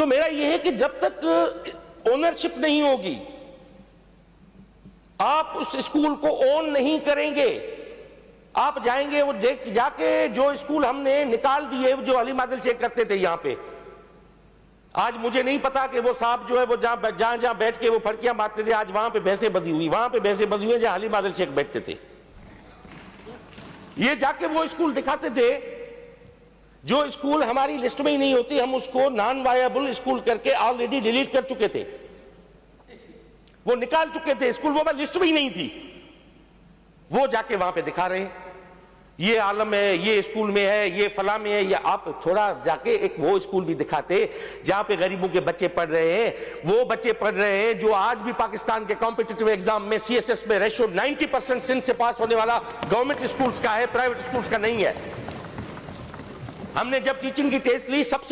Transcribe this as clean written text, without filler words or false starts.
तो मेरा यह है कि जब तक ओनरशिप नहीं होगी, आप उस स्कूल को ओन नहीं करेंगे, आप जाएंगे वो देख जाके जो स्कूल हमने निकाल दिए जो अली मादिल शेख करते थे यहां पे, आज मुझे नहीं पता कि वो साहब जो है वो जहां बैठ के वो फड़कियां मारते थे, आज वहां पे भैंसे बंधी हुई, वहां पे भैंसे बंधी हुई जहां अली मादिल शेख बैठते थे। ये जाके वो स्कूल दिखाते थे जो स्कूल हमारी लिस्ट में ही नहीं होती, हम उसको नॉन वायबल स्कूल करके ऑलरेडी डिलीट कर चुके थे, वो निकाल चुके थे स्कूल, वो लिस्ट में ही नहीं थी, वो जाके वहां पे दिखा रहे हैं ये आलम है, ये स्कूल में है, ये फला में है। या आप थोड़ा जाके एक वो स्कूल भी दिखाते जहां पे गरीबों के बच्चे पढ़ रहे हैं, वो बच्चे पढ़ रहे हैं जो आज भी पाकिस्तान के कॉम्पिटिटिव एग्जाम में सीएसएस में रेशियो 90% सिंध से पास होने वाला गवर्नमेंट स्कूल्स का है, प्राइवेट स्कूल्स का नहीं है। हमने जब टीचिंग की टेस्ट ली सबसे